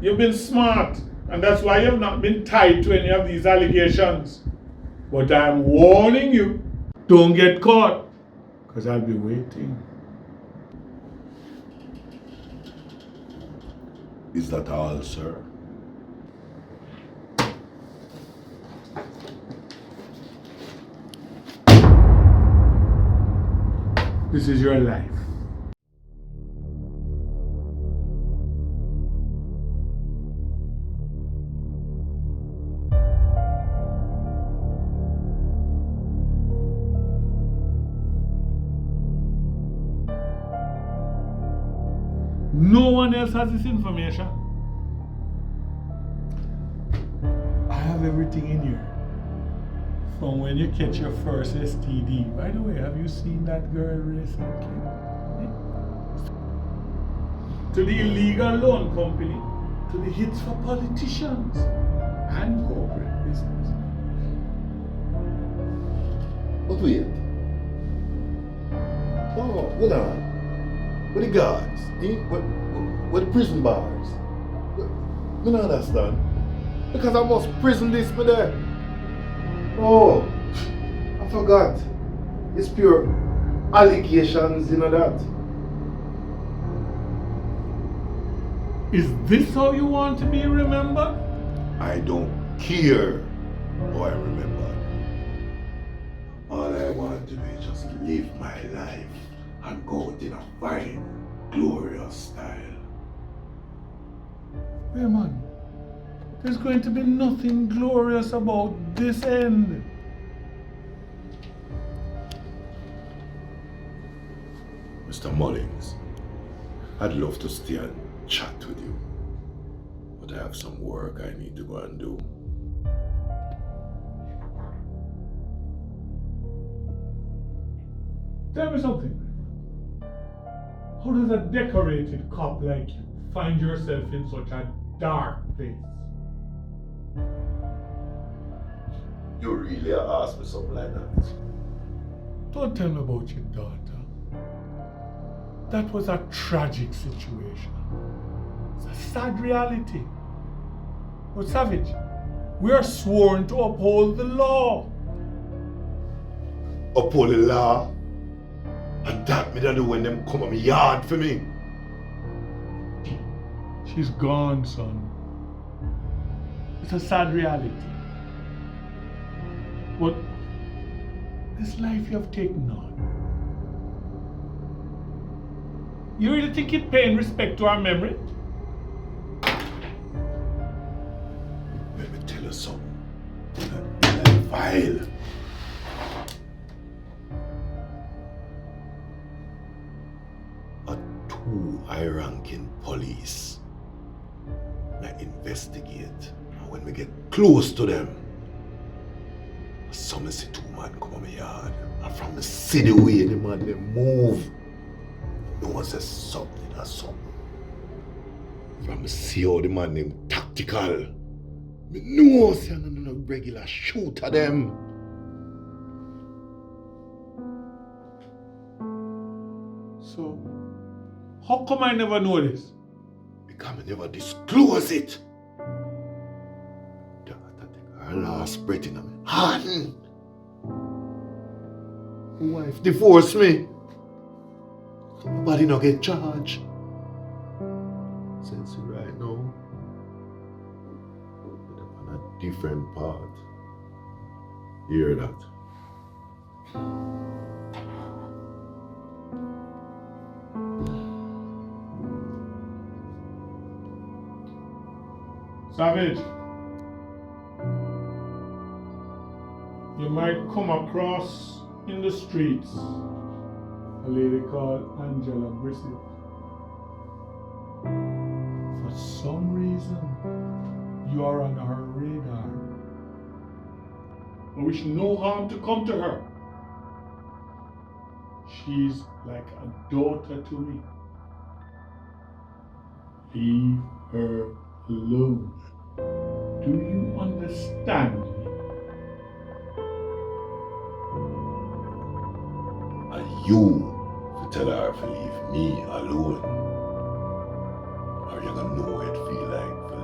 You've been smart, and that's why you've not been tied to any of these allegations. But I'm warning you, don't get caught, because I'll be waiting. Is that all, sir? This is your life. No one else has this information. I have everything in here. From when you catch your first STD. By the way, have you seen that girl race that kid? To the illegal loan company, to the hits for politicians and corporate business. But wait. Oh, hold on. What the guards? What the prison bars? I don't understand. Because I must prison this for there. Oh, I forgot. It's pure allegations, you know that. Is this how you want to be remembered? I don't care how I remember. All I want to do is just live my life and go out in a fine, glorious style. Hey man, there's going to be nothing glorious about this end. Mr. Mullins, I'd love to stay and chat with you, but I have some work I need to go and do. Tell me something. How does a decorated cop like you find yourself in such a dark place? You really asked me something like that? Don't tell me about your daughter. That was a tragic situation. It's a sad reality. But Savage, we are sworn to uphold the law. Uphold the law? And that me that do when them come on me yard for me. She's gone, son. It's a sad reality. But this life you have taken on, you really think it paying respect to our memory? Let me tell you something. That vile. A two high-ranking police that investigate, and when we get close to them, some see two man come on my yard, and from the city way the man they move. No one says something or something. From the see how the man them tactical, me know say I'm not a regular shooter them. So, how come I never know this? Because I never disclose it. Daughter take her last breath in my hand. Wife divorced me. Nobody no get charged. Since right now, we're on a different path. You hear that? Savage, you might come across in the streets a lady called Angela Brisset. For some reason, you are on her radar. I wish no harm to come to her. She's like a daughter to me. Leave her alone. Do you understand me? And you tell her to leave me alone. Or you gonna know what it feel like to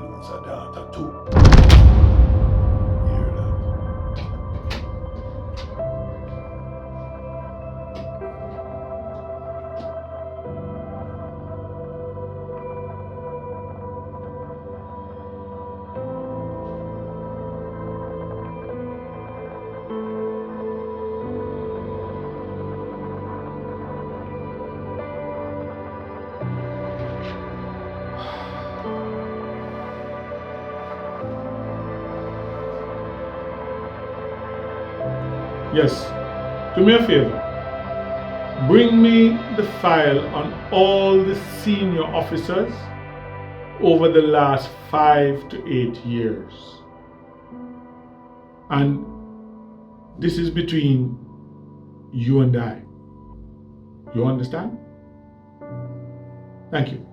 Yes, do me a favor. Bring me the file on all the senior officers over the last 5 to 8 years. And this is between you and I. You understand? Thank you.